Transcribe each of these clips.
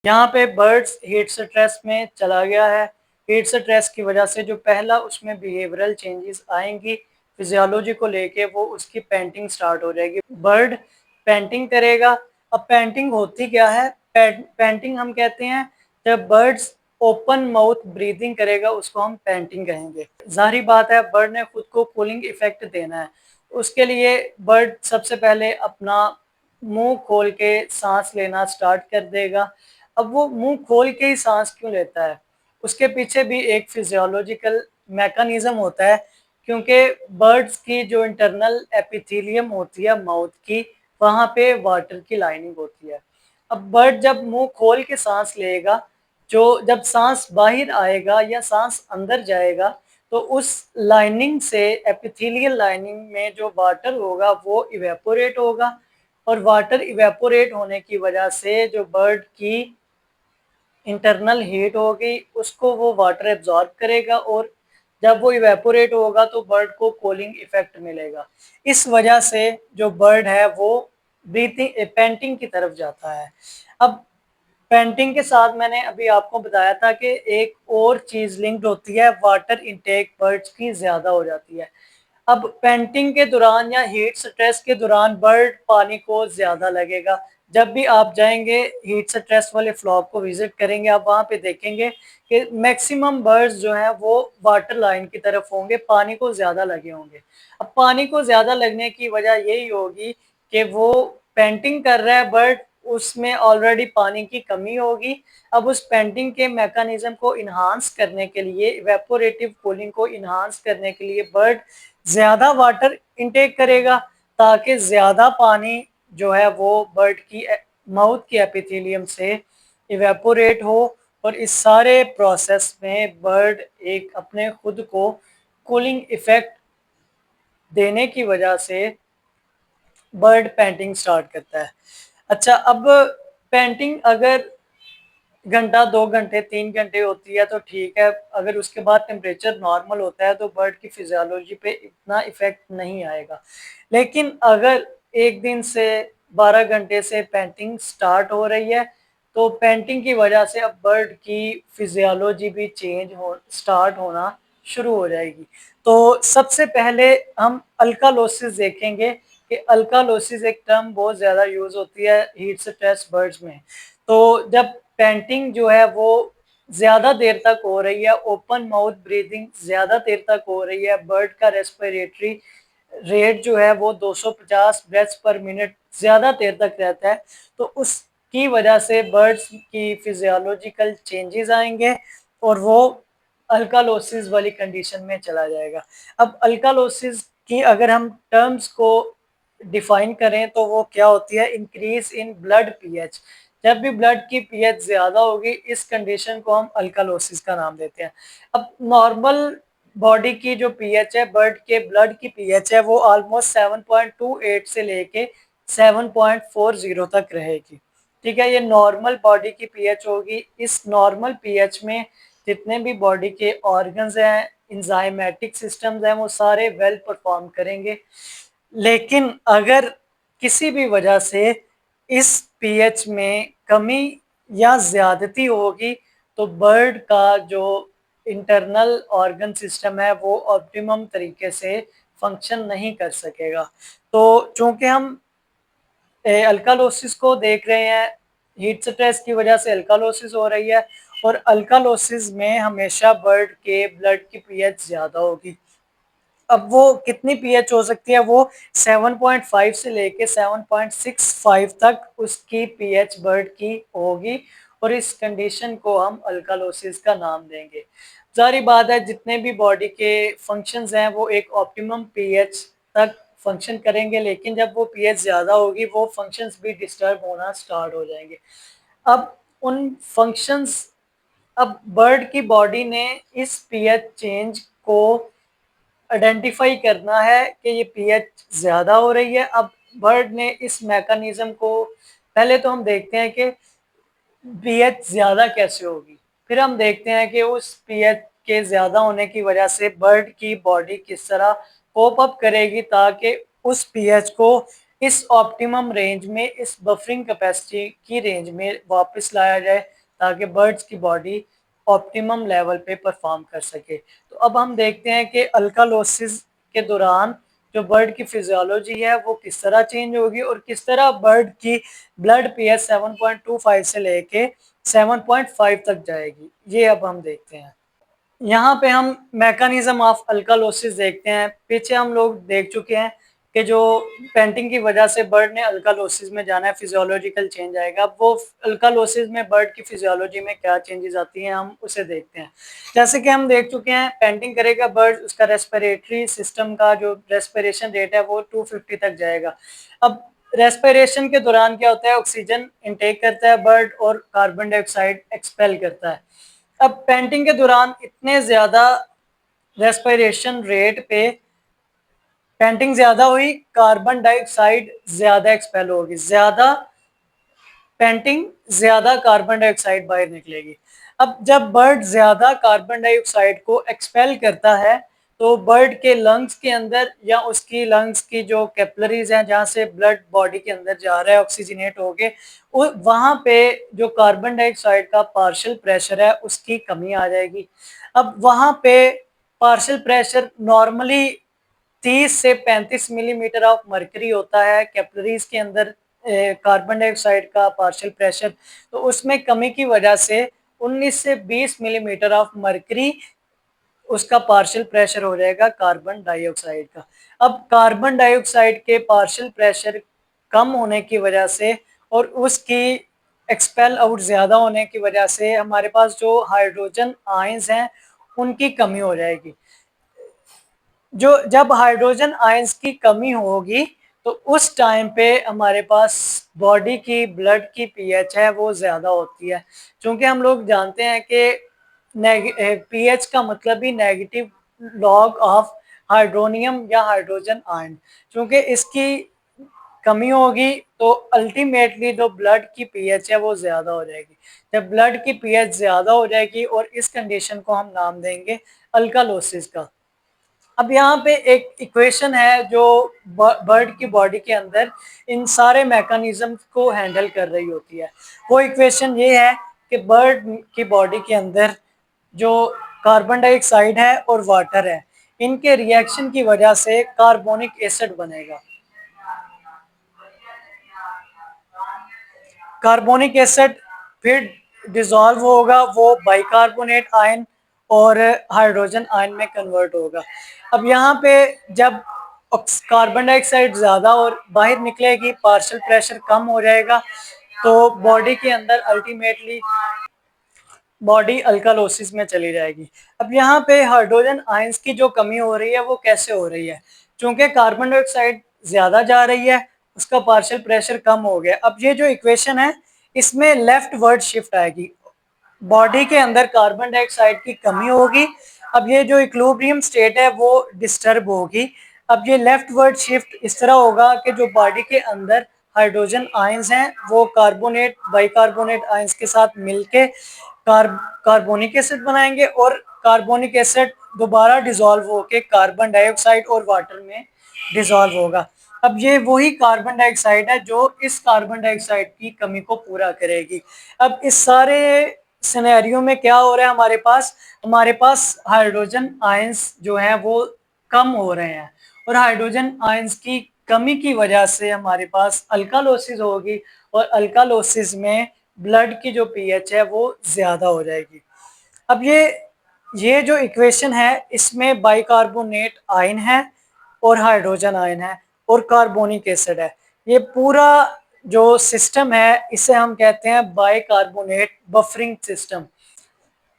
यहाँ पे birds heat stress में चला गया है। हीट स्ट्रेस की वजह से जो पहला उसमें बिहेवियरल चेंजेस आएंगी फिजियोलॉजी को लेके, वो उसकी पेंटिंग स्टार्ट हो जाएगी। बर्ड पेंटिंग करेगा। अब पेंटिंग होती क्या है? पेंटिंग हम कहते हैं जब बर्ड्स ओपन माउथ ब्रीदिंग करेगा उसको हम पेंटिंग कहेंगे। जाहिर बात है बर्ड ने खुद को कूलिंग इफेक्ट देना है। उसके लिए बर्ड सबसे पहले अपना मुंह खोल के सांस लेना स्टार्ट कर देगा। अब वो मुंह खोल के ही सांस क्यों लेता है? उसके पीछे भी एक फिजियोलॉजिकल मैकेनिज्म होता है, क्योंकि बर्ड्स की जो इंटरनल एपिथेलियम होती है माउथ की, वहाँ पे वाटर की लाइनिंग होती है। अब बर्ड जब मुंह खोल के सांस लेगा, जो जब सांस बाहर आएगा या सांस अंदर जाएगा, तो उस लाइनिंग से, एपिथेलियल लाइनिंग में जो वाटर होगा वो इवेपोरेट होगा, और वाटर इवेपोरेट होने की वजह से जो बर्ड की इंटरनल हीट होगी उसको वो वाटर एब्जॉर्ब करेगा, और जब वो इवेपोरेट होगा तो बर्ड को कूलिंग इफेक्ट मिलेगा। इस वजह से जो बर्ड है वो ब्रीथिंग पेंटिंग की तरफ जाता है। अब पेंटिंग के साथ मैंने अभी आपको बताया था कि एक और चीज लिंक्ड होती है, वाटर इनटेक बर्ड्स की ज्यादा हो जाती है। अब पेंटिंग के दौरान या हीट स्ट्रेस के दौरान बर्ड पानी को ज्यादा लगेगा। जब भी आप जाएंगे हीट स्ट्रेस वाले फ्लॉक को विजिट करेंगे, आप वहां पे देखेंगे कि मैक्सिमम बर्ड्स जो हैं वो वाटर लाइन की तरफ होंगे, पानी को ज्यादा लगे होंगे। अब पानी को ज्यादा लगने की वजह यही होगी कि वो पेंटिंग कर रहा है बर्ड, उसमें ऑलरेडी पानी की कमी होगी। अब उस पेंटिंग के मैकेनिज्म को इन्हांस करने के लिए, इवेपोरेटिव कूलिंग को इन्हांस करने के लिए बर्ड ज्यादा वाटर इनटेक करेगा, ताकि ज्यादा पानी जो है वो बर्ड की माउथ की एपिथेलियम से इवेपोरेट हो, और इस सारे प्रोसेस में बर्ड एक अपने खुद को कूलिंग इफेक्ट देने की वजह से बर्ड पेंटिंग स्टार्ट करता है। अच्छा, अब पेंटिंग अगर घंटा 2 घंटे 3 घंटे होती है तो ठीक है, अगर उसके बाद टेम्परेचर नॉर्मल होता है तो बर्ड की फिजियोलॉजी पे इतना इफेक्ट नहीं आएगा। लेकिन अगर एक दिन से 12 घंटे से पेंटिंग स्टार्ट हो रही है, तो पेंटिंग की वजह से अब बर्ड की फिजियोलॉजी भी चेंज हो स्टार्ट होना शुरू हो जाएगी। तो सबसे पहले हम अल्कालोसिस देखेंगे कि अल्कालोसिस एक टर्म बहुत ज़्यादा यूज होती है हीट स्ट्रेस बर्ड्स में। तो जब पेंटिंग जो है वो ज्यादा देर तक हो रही है, ओपन माउथ ब्रीदिंग ज्यादा देर तक हो रही है, बर्ड का रेस्पिरेटरी रेट जो है वो 250 ब्रेथ्स पर मिनट ज्यादा देर तक रहता है, तो उसकी वजह से बर्ड्स की फिजियोलॉजिकल चेंजेस आएंगे और वो अल्कालोसिस वाली कंडीशन में चला जाएगा। अब अल्कालोसिस की अगर हम टर्म्स को डिफाइन करें तो वो क्या होती है? Increase in blood pH. जब भी ब्लड की पीएच ज्यादा होगी, इस कंडीशन को हम अल्कालोसिस का नाम देते हैं। अब नॉर्मल बॉडी की जो पीएच है, बर्ड के ब्लड की पीएच है, वो ऑलमोस्ट 7.28 से लेके 7.40 तक रहेगी। ठीक है, ये नॉर्मल बॉडी की पीएच होगी। इस नॉर्मल पीएच में जितने भी बॉडी के ऑर्गन्स हैं, इंजाइमेटिक सिस्टम्स हैं, वो सारे वेल परफॉर्म करेंगे। लेकिन अगर किसी भी वजह से इस पीएच में कमी या ज्यादती होगी, तो बर्ड का जो इंटरनल ऑर्गन सिस्टम है वो ऑप्टिमम तरीके से फंक्शन नहीं कर सकेगा। तो चूंकि हम अल्कालोसिस को देख रहे हैं, हीट स्ट्रेस की वजह से अल्कालोसिस हो रही है, और अल्कालोसिस में हमेशा बर्ड के ब्लड की पीएच ज्यादा होगी। अब वो कितनी पीएच हो सकती है? वो 7.5 से लेके 7.65 तक उसकी पीएच बर्ड की होगी, और इस कंडीशन को हम अल्कालोसिस का नाम देंगे। जारी बात है जितने भी बॉडी के फंक्शंस हैं वो एक ऑप्टिमम पीएच तक फंक्शन करेंगे, लेकिन जब वो पीएच ज़्यादा होगी वो फंक्शंस भी डिस्टर्ब होना स्टार्ट हो जाएंगे। अब उन फंक्शंस अब बर्ड की बॉडी ने इस पीएच चेंज को आइडेंटिफाई करना है कि ये पीएच ज्यादा हो रही है। अब बर्ड ने इस मैकेनिज्म को, पहले तो हम देखते हैं कि पीएच ज्यादा कैसे होगी, फिर हम देखते हैं कि उस पीएच के ज्यादा होने की वजह से बर्ड की बॉडी किस तरह कोप अप करेगी ताकि उस पीएच को इस ऑप्टिमम रेंज में, इस बफरिंग कैपेसिटी की रेंज में वापस लाया जाए, ताकि बर्ड्स की बॉडी ऑप्टिमम लेवल पे परफॉर्म कर सके। तो अब हम देखते हैं कि अल्कालोसिस के दौरान जो बर्ड की फिजियोलॉजी है वो किस तरह चेंज होगी और किस तरह बर्ड की ब्लड पीएच 7.25 से लेके 7.5 तक जाएगी, ये अब हम देखते हैं। यहाँ पे हम मैकेनिज्म ऑफ अल्कालोसिस देखते हैं। पीछे हम लोग देख चुके हैं कि जो पेंटिंग की वजह से बर्ड ने अल्कालोसिस में जाना है, फिजियोलॉजिकल चेंज आएगा। अब वो अल्कालोसिस में बर्ड की फिजियोलॉजी में क्या चेंजेस आती हैं हम उसे देखते हैं। जैसे कि हम देख चुके हैं, पेंटिंग करेगा बर्ड, उसका रेस्पिरेटरी सिस्टम का जो रेस्पिरेशन रेट है वो 250 तक जाएगा। अब रेस्पिरेशन के दौरान क्या होता है, ऑक्सीजन इनटेक करता है बर्ड और कार्बन डाइऑक्साइड एक्सपेल करता है। अब पेंटिंग के दौरान इतने ज्यादा रेस्पिरेशन रेट पे पेंटिंग ज्यादा हुई, कार्बन डाइऑक्साइड ज्यादा एक्सपेल होगी, ज्यादा पेंटिंग ज्यादा कार्बन डाइऑक्साइड बाहर निकलेगी। अब जब बर्ड ज्यादा कार्बन डाइऑक्साइड को एक्सपेल करता है तो बर्ड के लंग्स के अंदर या उसकी लंग्स की जो कैपिलरीज हैं जहाँ से ब्लड बॉडी के अंदर जा रहा है ऑक्सीजनेट होके, वहां पे जो कार्बन डाइऑक्साइड का पार्शियल प्रेशर है उसकी कमी आ जाएगी। अब वहां पे पार्शियल प्रेशर नॉर्मली 30 से 35 मिलीमीटर ऑफ मर्करी होता है कैपिलरीज के अंदर कार्बन डाइऑक्साइड का पार्शियल प्रेशर, तो उसमें कमी की वजह से 19 से 20 मिलीमीटर ऑफ मर्करी उसका पार्शियल प्रेशर हो जाएगा कार्बन डाइऑक्साइड का। अब कार्बन डाइऑक्साइड के पार्शियल प्रेशर कम होने की वजह से और उसकी एक्सपेल आउट ज़्यादा होने की वजह से हमारे पास जो हाइड्रोजन आयंस हैं उनकी कमी हो जाएगी। जो जब हाइड्रोजन आयंस की कमी होगी तो उस टाइम पे हमारे पास बॉडी की ब्लड की पीएच है वो ज़्यादा होती है। क्योंकि हम लोग जानते हैं कि पीएच का मतलब ही नेगेटिव लॉग ऑफ हाइड्रोनियम या हाइड्रोजन आयन, क्योंकि इसकी कमी होगी तो अल्टीमेटली जो ब्लड की पीएच है वो ज़्यादा हो जाएगी। जब ब्लड की पीएच ज़्यादा हो जाएगी और इस कंडीशन को हम नाम देंगे अल्कालोसिस का। अब यहाँ पे एक इक्वेशन है जो बर्ड की बॉडी के अंदर इन सारे मैकेनिज्म को हैंडल कर रही होती है। वो इक्वेशन ये है कि बर्ड की बॉडी के अंदर जो कार्बन डाइऑक्साइड है और वाटर है, इनके रिएक्शन की वजह से कार्बोनिक एसिड बनेगा। कार्बोनिक एसिड फिर डिसॉल्व होगा, वो बाइकार्बोनेट आयन और हाइड्रोजन आयन में कन्वर्ट होगा। अब यहाँ पे जब कार्बन डाइऑक्साइड ज़्यादा और बाहर निकलेगी, पार्शियल प्रेशर कम हो जाएगा, तो बॉडी के अंदर अल्टीमेटली बॉडी अल्कालोसिस में चली जाएगी। अब यहाँ पे हाइड्रोजन आयंस की जो कमी हो रही है वो कैसे हो रही है, क्योंकि कार्बन डाइऑक्साइड ज़्यादा जा रही है, उसका पार्शियल प्रेशर कम हो गया। अब ये जो इक्वेशन है इसमें लेफ्ट वर्ड शिफ्ट आएगी, बॉडी के अंदर कार्बन डाइऑक्साइड की कमी होगी। अब ये जो इक्विलिब्रियम स्टेट है वो डिस्टर्ब होगी। अब ये लेफ्ट वर्ड शिफ्ट इस तरह होगा कि जो बॉडी के अंदर हाइड्रोजन आयंस हैं वो कार्बोनेट बाइकार्बोनेट आयंस के साथ मिलके कार्बोनिक एसिड बनाएंगे और कार्बोनिक एसिड दोबारा डिसॉल्व होके कार्बन डाइऑक्साइड और वाटर में डिसॉल्व होगा। अब ये वही कार्बन डाइऑक्साइड है जो इस कार्बन डाइऑक्साइड की कमी को पूरा करेगी। अब इस सारे सिनेरियो में क्या हो रहा है, हमारे पास हाइड्रोजन आयंस जो हैं वो कम हो रहे हैं और हाइड्रोजन आयंस की कमी की वजह से हमारे पास अल्कालोसिस होगी और अल्कालोसिस में ब्लड की जो पीएच है वो ज़्यादा हो जाएगी। अब ये जो इक्वेशन है इसमें बाइकार्बोनेट आयन है और हाइड्रोजन आयन है और कार्बोनिक एसिड है। ये पूरा जो सिस्टम है इसे हम कहते हैं बाइकार्बोनेट बफरिंग सिस्टम।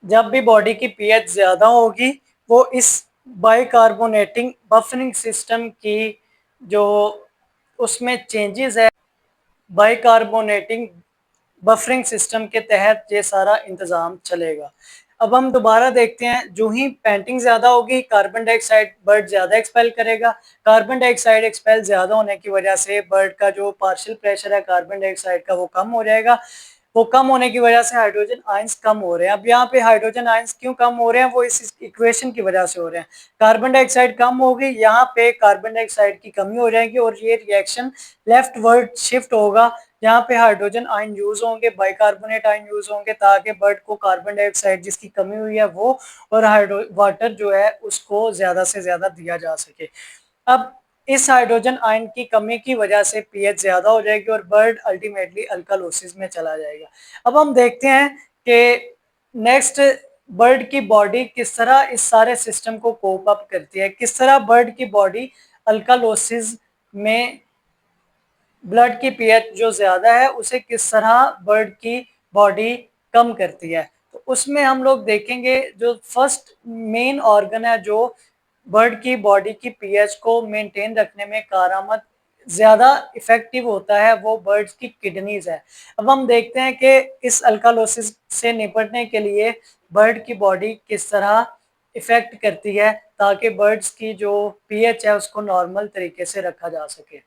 जब भी बॉडी की पीएच ज़्यादा होगी वो इस बाइकार्बोनेटिंग बफरिंग सिस्टम की जो उसमें चेंजेस है, बाइकार्बोनेटिंग बफरिंग सिस्टम के तहत ये सारा इंतज़ाम चलेगा। अब हम दोबारा देखते हैं, जो ही पेंटिंग ज़्यादा होगी कार्बन डाइऑक्साइड बर्ड ज़्यादा एक्सपेल करेगा। कार्बन डाइऑक्साइड एक्सपेल ज़्यादा होने की वजह से बर्ड का जो पार्शियल प्रेशर है कार्बन डाइऑक्साइड का वो कम हो जाएगा। वो कम होने की वजह से हाइड्रोजन आयंस कम हो रहे हैं। अब यहाँ पे हाइड्रोजन आयंस क्यों कम हो रहे हैं, वो इस इक्वेशन की वजह से हो रहे हैं। कार्बन डाइऑक्साइड कम होगी, यहाँ पे कार्बन डाइऑक्साइड की कमी हो जाएगी और ये रिएक्शन लेफ्ट वर्ड शिफ्ट होगा। यहाँ पे हाइड्रोजन आयन यूज होंगे, बाइकार्बोनेट आयन यूज होंगे, ताकि बर्ड को कार्बन डाइऑक्साइड जिसकी कमी हुई है वो और वाटर जो है उसको ज्यादा से ज्यादा दिया जा सके। अब इस हाइड्रोजन आयन की कमी की वजह से पीएच ज्यादा हो जाएगी और बर्ड अल्टीमेटली अल्कालोसिस में चला जाएगा। अब हम देखते हैं कि नेक्स्ट बर्ड की बॉडी किस तरह इस सारे सिस्टम को कोप अप करती है, किस तरह बर्ड की बॉडी अल्कालोसिस में ब्लड की पीएच जो ज्यादा है उसे किस तरह बर्ड की बॉडी कम करती है। तो उसमें हम लोग देखेंगे जो फर्स्ट मेन ऑर्गन है जो बर्ड की बॉडी की पीएच को मेंटेन रखने में कारआमद ज्यादा इफेक्टिव होता है, वो बर्ड्स की किडनीज है। अब हम देखते हैं कि इस अल्कालोसिस से निपटने के लिए बर्ड की बॉडी किस तरह इफेक्ट करती है ताकि बर्ड्स की जो पीएच है उसको नॉर्मल तरीके से रखा जा सके।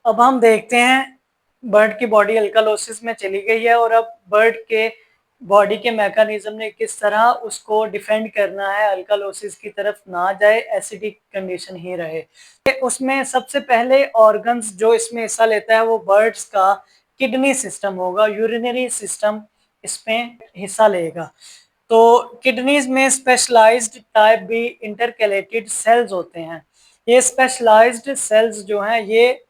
अब हम देखते हैं बर्ड की बॉडी अल्कालोसिस में चली गई है और अब बर्ड के बॉडी के मैकेनिज्म ने किस तरह उसको डिफेंड करना है, अल्कालोसिस की तरफ ना जाए, एसिडिक कंडीशन ही रहे। उसमें सबसे पहले ऑर्गन्स जो इसमें हिस्सा लेता है वो बर्ड्स का किडनी सिस्टम होगा, यूरिनरी सिस्टम इसमें हिस्सा लेगा। तो किडनीज में specialised type B intercalated cells होते हैं। ये स्पेशलाइज्ड सेल्स जो हैं ये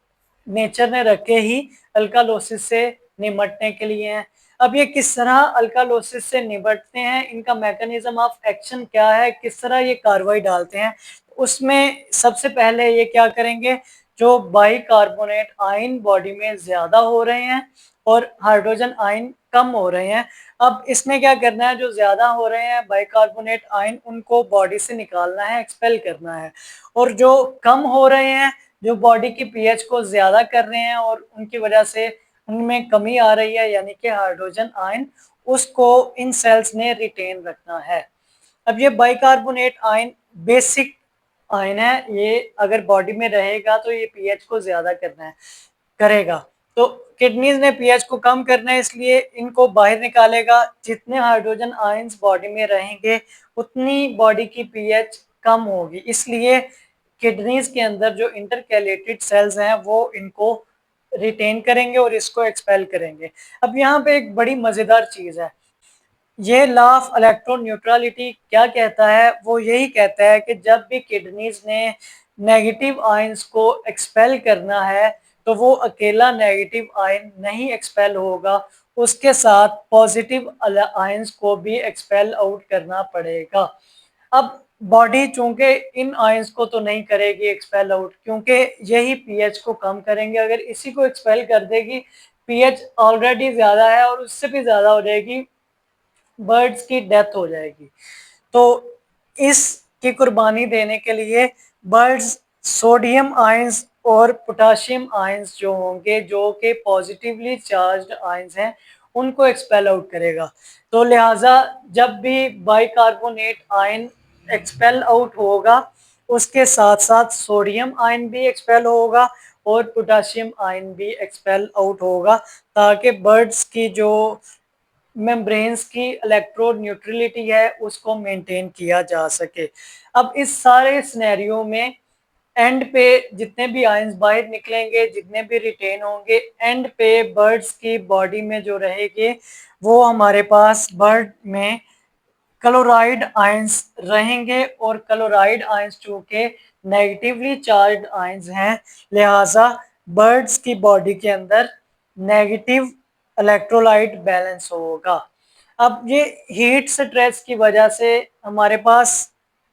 नेचर ने रखे ही अल्कालोसिस से निपटने के लिए हैं। अब ये किस तरह अल्कालोसिस से निपटते हैं, इनका मैकेनिज्म ऑफ एक्शन क्या है, किस तरह ये कार्रवाई डालते हैं, उसमें सबसे पहले ये क्या करेंगे, जो बाइकार्बोनेट आयन बॉडी में ज्यादा हो रहे हैं और हाइड्रोजन आयन कम हो रहे हैं। अब इसमें क्या करना है, जो ज्यादा हो रहे हैं बाइकार्बोनेट आयन उनको बॉडी से निकालना है, एक्सपेल करना है। और जो कम हो रहे हैं, जो बॉडी की पीएच को ज्यादा कर रहे हैं और उनकी वजह से उनमें कमी आ रही है यानी कि हाइड्रोजन आयन, उसको इन सेल्स ने रिटेन रखना है। अब ये बाइकार्बोनेट आयन बेसिक आयन है, ये अगर बॉडी में रहेगा तो ये पीएच को ज्यादा करना है करेगा। तो किडनीज ने पीएच को कम करना है इसलिए इनको बाहर निकालेगा। जितने हाइड्रोजन आयंस बॉडी में रहेंगे उतनी बॉडी की पीएच कम होगी, इसलिए किडनीज के अंदर जो इंटरकैलेटेड सेल्स हैं वो इनको रिटेन करेंगे और इसको एक्सपेल करेंगे। अब यहाँ पे एक बड़ी मजेदार चीज है, ये लॉ ऑफ इलेक्ट्रॉन न्यूट्रलिटी क्या कहता है, वो यही कहता है कि जब भी किडनीज ने नेगेटिव आयंस को एक्सपेल करना है तो वो अकेला नेगेटिव आयन नहीं एक्सपेल होगा, उसके साथ पॉजिटिव आयंस को भी एक्सपेल आउट करना पड़ेगा। अब बॉडी चूंकि इन आयंस को तो नहीं करेगी एक्सपेल आउट, क्योंकि यही पीएच को कम करेंगे। अगर इसी को एक्सपेल कर देगी, पीएच ऑलरेडी ज्यादा है और उससे भी ज्यादा हो जाएगी, बर्ड्स की डेथ हो जाएगी। तो इसकी कुर्बानी देने के लिए बर्ड्स सोडियम आयंस और पोटाशियम आयंस जो होंगे, जो कि पॉजिटिवली चार्ज्ड आयंस हैं, उनको एक्सपेल आउट करेगा। तो लिहाजा जब भी बाइकार्बोनेट आयन एक्सपेल आउट होगा उसके साथ साथ सोडियम आयन भी एक्सपेल होगा और पोटाशियम आयन भी एक्सपेल आउट होगा, ताकि बर्ड्स की जो मेम्ब्रेन्स की इलेक्ट्रोड न्यूट्रलिटी है उसको मेंटेन किया जा सके। अब इस सारे सिनेरियो में एंड पे जितने भी आयंस बाहर निकलेंगे, जितने भी रिटेन होंगे, एंड पे बर्ड्स की बॉडी में जो रहेंगे वो हमारे पास बर्ड में क्लोराइड आयंस रहेंगे। और क्लोराइड आयंस चूंकि नेगेटिवली चार्ज आयंस हैं, लिहाजा बर्ड्स की बॉडी के अंदर नेगेटिव इलेक्ट्रोलाइट बैलेंस होगा। अब ये हीट स्ट्रेस की वजह से हमारे पास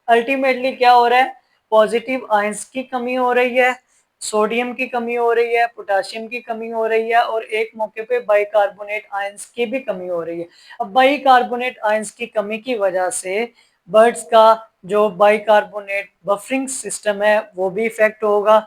अल्टीमेटली क्या हो रहा है, पॉजिटिव आयंस की कमी हो रही है, सोडियम की कमी हो रही है, पोटाशियम की कमी हो रही है और एक मौके पे बाइकार्बोनेट आयंस की भी कमी हो रही है। अब बाइकार्बोनेट आयंस की कमी की वजह से बर्ड्स का जो बाइकार्बोनेट बफरिंग सिस्टम है वो भी इफेक्ट होगा।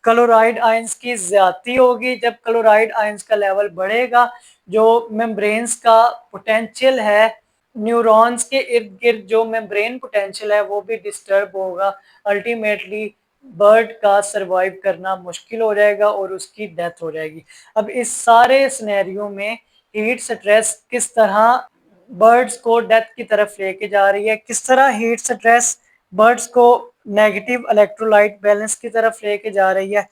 क्लोराइड आयंस की ज्यादती होगी, जब क्लोराइड आयंस का लेवल बढ़ेगा, जो मेम्ब्रेन्स का पोटेंशियल है, न्यूरॉन्स के इर्द गिर्द जो मेम्ब्रेन पोटेंशियल है वो भी डिस्टर्ब होगा। अल्टीमेटली बर्ड का सरवाइव करना मुश्किल हो जाएगा और उसकी डेथ हो जाएगी। अब इस सारे सिनेरियो में हीट स्ट्रेस किस तरह बर्ड्स को डेथ की तरफ लेके जा रही है, किस तरह हीट स्ट्रेस बर्ड्स को नेगेटिव इलेक्ट्रोलाइट बैलेंस की तरफ लेके जा रही है,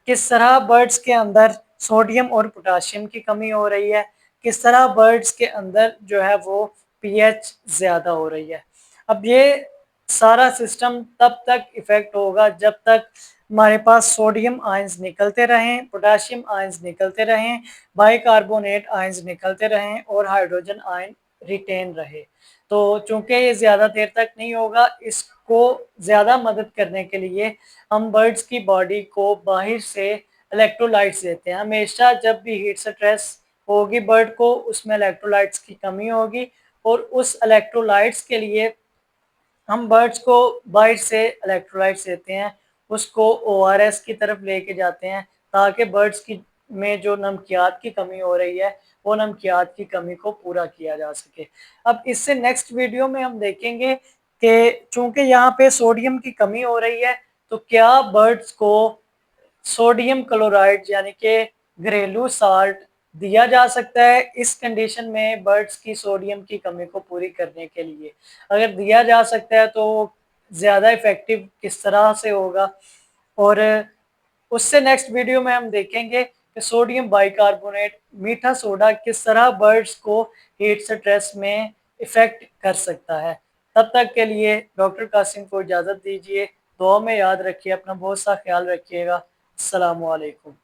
किस तरह बर्ड्स के अंदर सोडियम और पोटाशियम की कमी हो रही है, किस तरह बर्ड्स के अंदर जो है वो पीएच ज़्यादा हो रही है। अब ये सारा सिस्टम तब तक इफ़ेक्ट होगा जब तक हमारे पास सोडियम आयंस निकलते रहें, पोटाशियम आयंस निकलते रहें, बाइकार्बोनेट आयंस निकलते रहें और हाइड्रोजन आयन रिटेन रहे। तो चूँकि ये ज़्यादा देर तक नहीं होगा, इसको ज़्यादा मदद करने के लिए हम बर्ड्स की बॉडी को बाहर से इलेक्ट्रोलाइट्स देते हैं। हमेशा जब भी हीट स्ट्रेस होगी बर्ड को, उसमें इलेक्ट्रोलाइट्स की कमी होगी और उस इलेक्ट्रोलाइट्स के लिए हम बर्ड्स को बाहर से इलेक्ट्रोलाइट्स देते हैं, उसको ओआरएस की तरफ लेके जाते हैं ताकि बर्ड्स की में जो नमकियात की कमी हो रही है, वो नमकियात की कमी को पूरा किया जा सके। अब इससे नेक्स्ट वीडियो में हम देखेंगे कि चूँकि यहाँ पे सोडियम की कमी हो रही है, तो क्या बर्ड्स को सोडियम क्लोराइड यानी कि घरेलू साल्ट दिया जा सकता है इस कंडीशन में बर्ड्स की सोडियम की कमी को पूरी करने के लिए। अगर दिया जा सकता है तो ज़्यादा इफ़ेक्टिव किस तरह से होगा, और उससे नेक्स्ट वीडियो में हम देखेंगे कि सोडियम बाइकार्बोनेट मीठा सोडा किस तरह बर्ड्स को हीट स्ट्रेस में इफ़ेक्ट कर सकता है। तब तक के लिए डॉक्टर कासिम को इजाज़त दीजिए। दुआ में याद रखिए, अपना बहुत सा ख्याल रखिएगा। अस्सलामु अलैकुम।